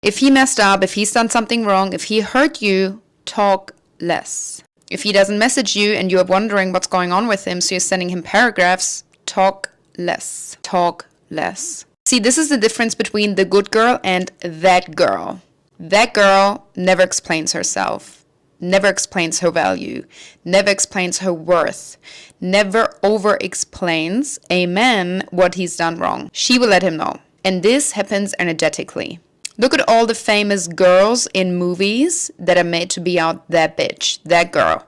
If he messed up, if he's done something wrong, if he hurt you, talk less. If he doesn't message you and you're wondering what's going on with him, so you're sending him paragraphs, talk less. Talk less. See, this is the difference between the good girl and that girl. That girl never explains herself, never explains her value, never explains her worth, never over-explains a man what he's done wrong. She will let him know. And this happens energetically. Look at all the famous girls in movies that are made to be out that bitch, that girl.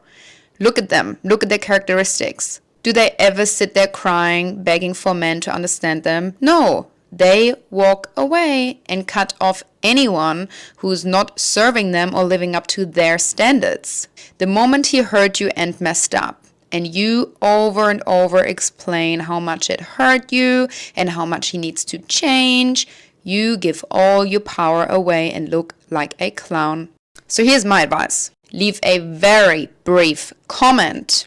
Look at them. Look at their characteristics. Do they ever sit there crying, begging for men to understand them? No. They walk away and cut off anyone who's not serving them or living up to their standards. The moment he hurt you and messed up, and you over and over explain how much it hurt you and how much he needs to change, you give all your power away and look like a clown. So here's my advice. Leave a very brief comment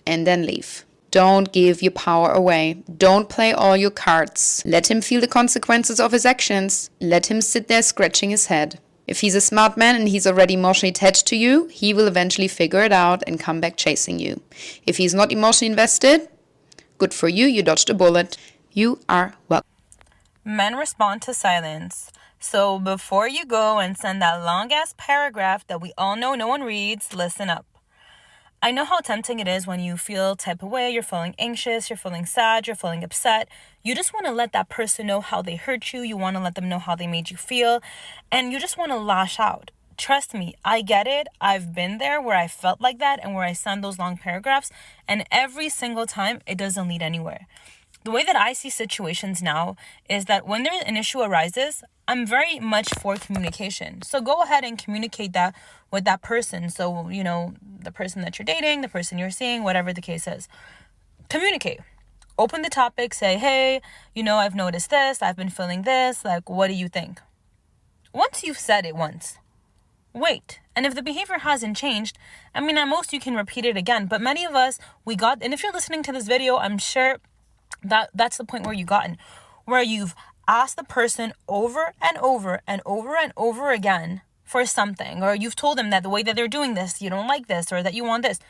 and then leave. Don't give your power away. Don't play all your cards. Let him feel the consequences of his actions. Let him sit there scratching his head. If he's a smart man and he's already emotionally attached to you, he will eventually figure it out and come back chasing you. If he's not emotionally invested, good for you, you dodged a bullet. You are welcome. Men respond to silence. So before you go and send that long-ass paragraph that we all know no one reads, listen up. I know how tempting it is when you feel type of way, you're feeling anxious, you're feeling sad, you're feeling upset. You just want to let that person know how they hurt you. You want to let them know how they made you feel. And you just want to lash out. Trust me, I get it. I've been there where I felt like that and where I send those long paragraphs. And every single time, it doesn't lead anywhere. The way that I see situations now is that when an issue arises, I'm very much for communication. So go ahead and communicate that with that person. So, the person that you're dating, the person you're seeing, whatever the case is. Communicate. Open the topic. Say, hey, I've noticed this. I've been feeling this. Like, what do you think? Once you've said it once, wait. And if the behavior hasn't changed, at most you can repeat it again. But many of us, and if you're listening to this video, I'm sure that's the point where you've asked the person over and over and over and over again for something, or you've told them that the way that they're doing this, you don't like this, or that you want this,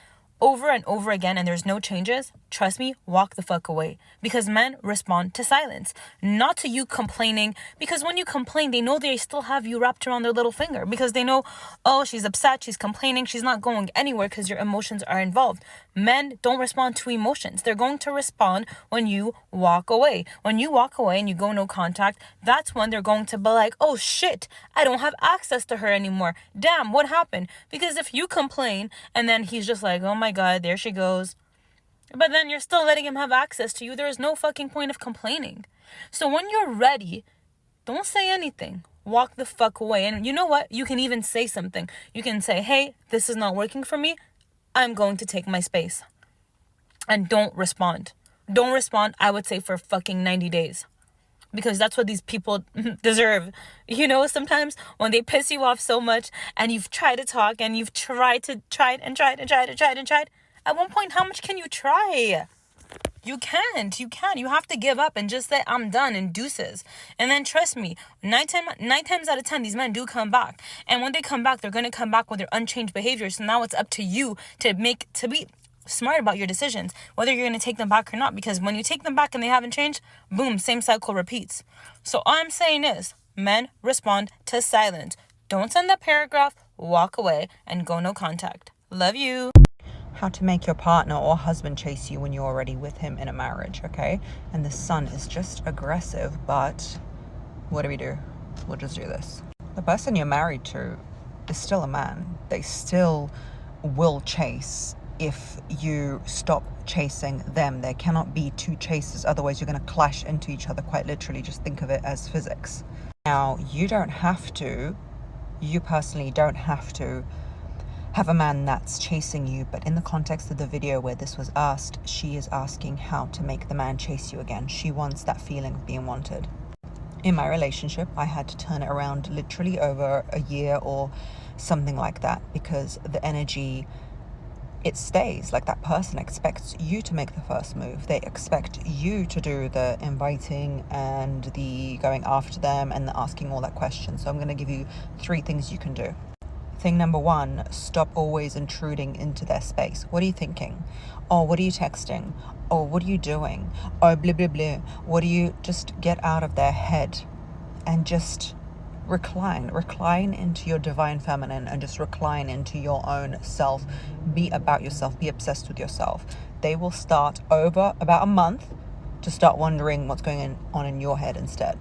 over and over again, and there's no changes. Trust me, walk the fuck away. Because men respond to silence, not to you complaining. Because when you complain, they know they still have you wrapped around their little finger. Because they know, oh, she's upset, she's complaining, she's not going anywhere because your emotions are involved. Men don't respond to emotions. They're going to respond when you walk away. When you walk away and you go no contact, that's when they're going to be like, oh shit, I don't have access to her anymore. Damn, what happened? Because if you complain and then he's just like, oh my God, there she goes. But then you're still letting him have access to you. There is no fucking point of complaining. So when you're ready, don't say anything. Walk the fuck away. And you know what? You can even say something. You can say, hey, this is not working for me. I'm going to take my space. And don't respond. Don't respond, I would say, for fucking 90 days. Because that's what these people deserve. Sometimes when they piss you off so much and you've tried to talk and you've tried. At one point, how much can you try? You can't. You have to give up and just say, I'm done, and deuces. And then trust me, 9 times out of 10, these men do come back. And when they come back, they're going to come back with their unchanged behavior. So now it's up to you to be smart about your decisions, whether you're going to take them back or not. Because when you take them back and they haven't changed, boom, same cycle repeats. So all I'm saying is, men respond to silence. Don't send that paragraph, walk away, and go no contact. Love you. How to make your partner or husband chase you when you're already with him in a marriage, okay? And the son is just aggressive, but what do? We'll just do this. The person you're married to is still a man. They still will chase if you stop chasing them. There cannot be two chasers, otherwise you're going to clash into each other, quite literally. Just think of it as physics. Now, you personally don't have to have a man that's chasing you, but in the context of the video where this was asked, she is asking how to make the man chase you again. She wants that feeling of being wanted. In my relationship, I had to turn it around literally over a year or something like that, because the energy, it stays. Like, that person expects you to make the first move. They expect you to do the inviting and the going after them and the asking all that questions. So I'm going to give you 3 things you can do. Thing number 1, stop always intruding into their space. What are you thinking? Oh, what are you texting? Oh, what are you doing? Oh, blah, blah, blah. What do you... Just get out of their head and just recline into your divine feminine, and just recline into your own self. Be about yourself. Be obsessed with yourself. They will start over about a month to start wondering what's going on in your head instead.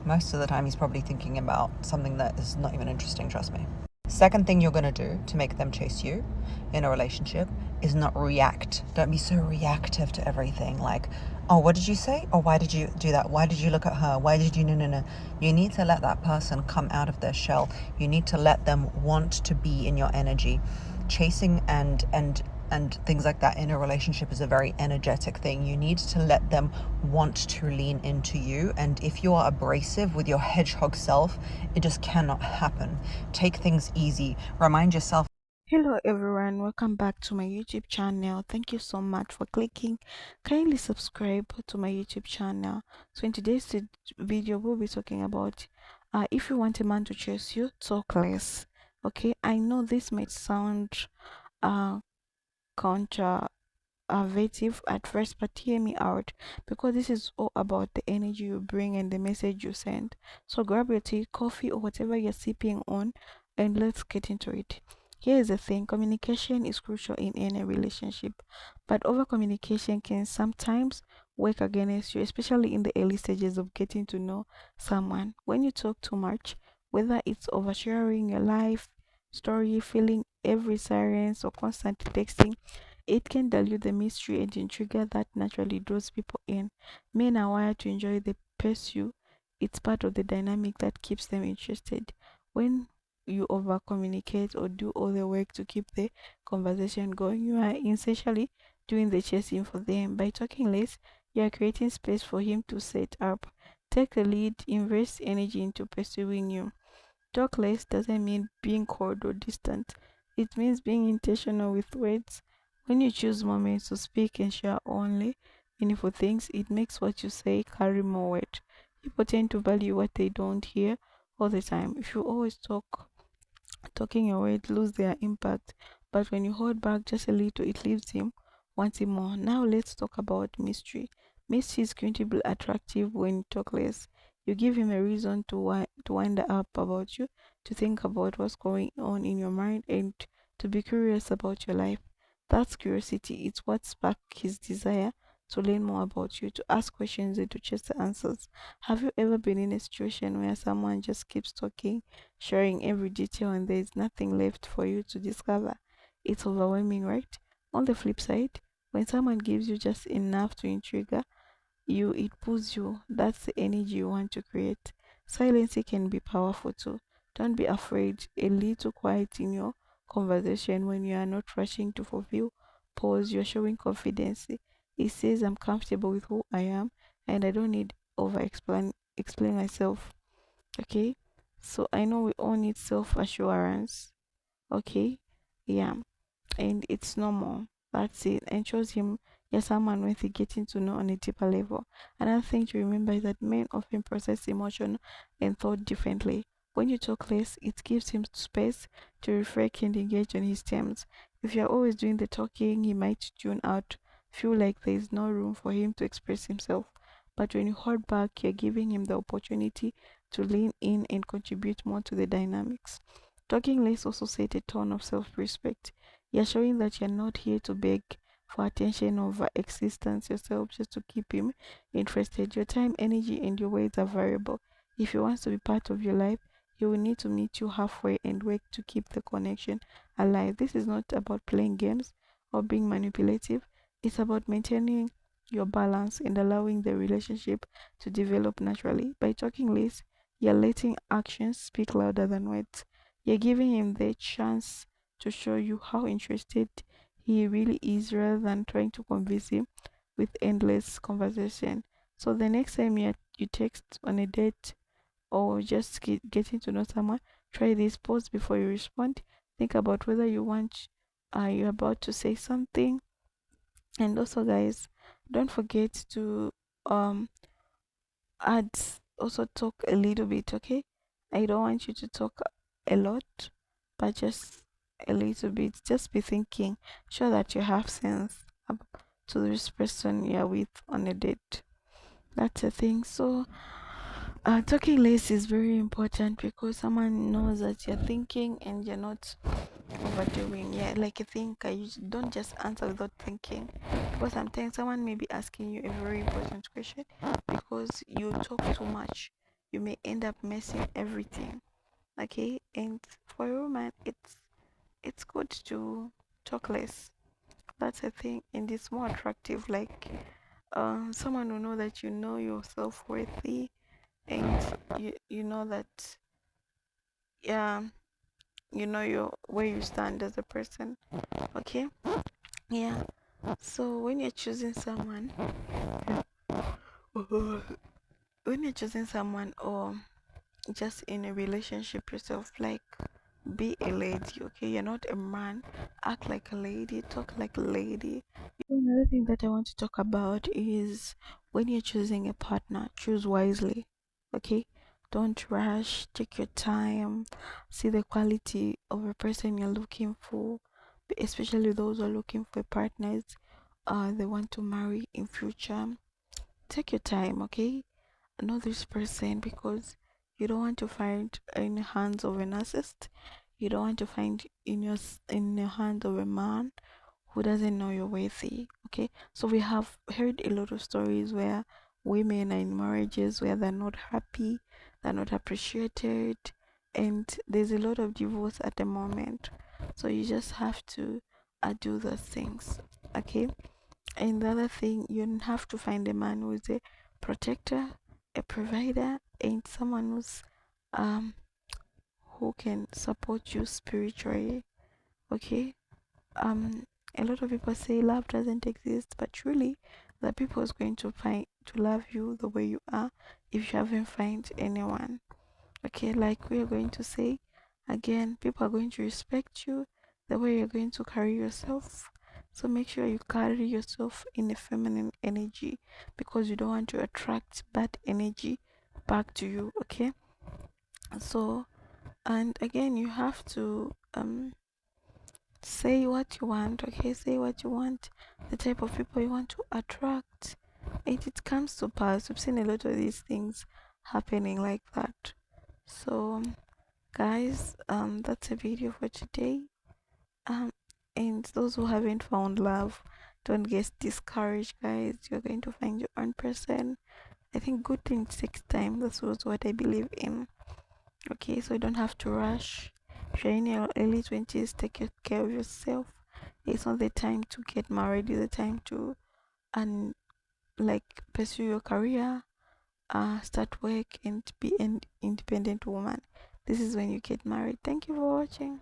Most of the time he's probably thinking about something that is not even interesting, trust me. Second thing you're going to do to make them chase you in a relationship is not react. Don't be so reactive to everything. Like, oh, what did you say? Or why did you do that? Why did you look at her? Why did you... No. You need to let that person come out of their shell. You need to let them want to be in your energy. Chasing and things like that in a relationship is a very energetic thing. You need to let them want to lean into you. And if you are abrasive with your hedgehog self, it just cannot happen. Take things easy. Remind yourself. Hello everyone, welcome back to my YouTube channel. Thank you so much for clicking. Kindly subscribe to my YouTube channel. So in today's video, we'll be talking about if you want a man to chase you, talk less. Okay, I know this might sound controversive at first, but hear me out, because this is all about the energy you bring and the message you send. So grab your tea, coffee, or whatever you're sipping on, and let's get into it. Here's the thing: communication is crucial in any relationship, but over communication can sometimes work against you, especially in the early stages of getting to know someone. When you talk too much, whether it's oversharing your life story, feeling every silence, or constantly texting, it can dilute the mystery and intrigue that naturally draws people in. Men are wired to enjoy the pursuit. It's part of the dynamic that keeps them interested. When you over communicate or do all the work to keep the conversation going, you are essentially doing the chasing for them. By talking less, you are creating space for him to set up, take the lead, invest energy into pursuing you. Talk less doesn't mean being cold or distant. It means being intentional with words. When you choose moments to speak and share only meaningful things, it makes what you say carry more weight. People tend to value what they don't hear all the time. If you always talking your words lose their impact, but when you hold back just a little, it leaves him wanting more. Now let's talk about mystery. Mystery is going to be attractive when you talk less. You give him a reason to wind up about you, to think about what's going on in your mind, and to be curious about your life. That's curiosity. It's what sparks his desire to learn more about you, to ask questions and to chase the answers. Have you ever been in a situation where someone just keeps talking, sharing every detail, and there's nothing left for you to discover? It's overwhelming, right? On the flip side, when someone gives you just enough to intrigue you, it pulls you. That's the energy you want to create. Silence can be powerful too. Don't be afraid. A little quiet in your conversation when you are not rushing to fulfill. Pause, you're showing confidence. It says I'm comfortable with who I am and I don't need explain myself. Okay? So I know we all need self assurance. Okay? Yeah, and it's normal. That's it. And shows him you're someone worth getting to know on a deeper level. Another thing to remember is that men often process emotion and thought differently. When you talk less, it gives him space to reflect and engage on his terms. If you're always doing the talking, he might tune out, feel like there is no room for him to express himself. But when you hold back, you're giving him the opportunity to lean in and contribute more to the dynamics. Talking less also set a tone of self-respect. You're showing that you're not here to beg for attention over existence yourself just to keep him interested. Your time, energy, and your words are variable. If he wants to be part of your life, he will need to meet you halfway and work to keep the connection alive. This is not about playing games or being manipulative. It's about maintaining your balance and allowing the relationship to develop naturally. By talking less, you're letting actions speak louder than words. You're giving him the chance to show you how interested he really is rather than trying to convince him with endless conversation. So the next time you text on a date or just getting to know someone, try this: pause before you respond. Think about whether you want you're about to say something. And also, guys, don't forget to um add, also talk a little bit, okay? I don't want you to talk a lot, but just a little bit. Just be thinking, sure that you have sense to this person you're with on a date. That's the thing. So talking less is very important because someone knows that you're thinking and you're not overdoing. Yeah, like a thinker, you don't just answer without thinking, because sometimes someone may be asking you a very important question. Because you talk too much, you may end up messing everything. Okay, and for a woman, it's good to talk less. That's a thing, and it's more attractive. Like someone who know that you know yourself worthy, and you know that, yeah, you know your where you stand as a person. Okay, yeah. So when you're choosing someone, when you're choosing someone, or just in a relationship yourself, like, be a lady. Okay, you're not a man. Act like a lady, talk like a lady. Another thing that I want to talk about is, when you're choosing a partner, choose wisely. Okay, don't rush, take your time, see the quality of a person you're looking for, especially those who are looking for partners they want to marry in future. Take your time, okay? Know this person, because you don't want to find in the hands of a narcissist. You don't want to find in the hands of a man who doesn't know you're worthy. Okay, so we have heard a lot of stories where women are in marriages where they're not happy, they're not appreciated, and there's a lot of divorce at the moment. So you just have to do those things. Okay, and the other thing, you have to find a man who is a protector, a provider, and someone um who can support you spiritually. Okay, um a lot of people say love doesn't exist, but truly the people is going to find to love you the way you are if you haven't find anyone. Okay, like we are going to say again, people are going to respect you the way you're going to carry yourself. So make sure you carry yourself in a feminine energy, because you don't want to attract bad energy back to you. Okay, so, and again, you have to say what you want. Okay, say what you want, the type of people you want to attract, and it comes to pass. We've seen a lot of these things happening like that. So guys, that's a video for today. um and those who haven't found love, don't get discouraged, guys. You're going to find your own person. I think good things takes time. That's was what I believe in. Okay, so you don't have to rush. If you're in your early 20s, take care of yourself. It's not the time to get married, it's the time to and like pursue your career, start work, and be an independent woman. This is when you get married. Thank you for watching.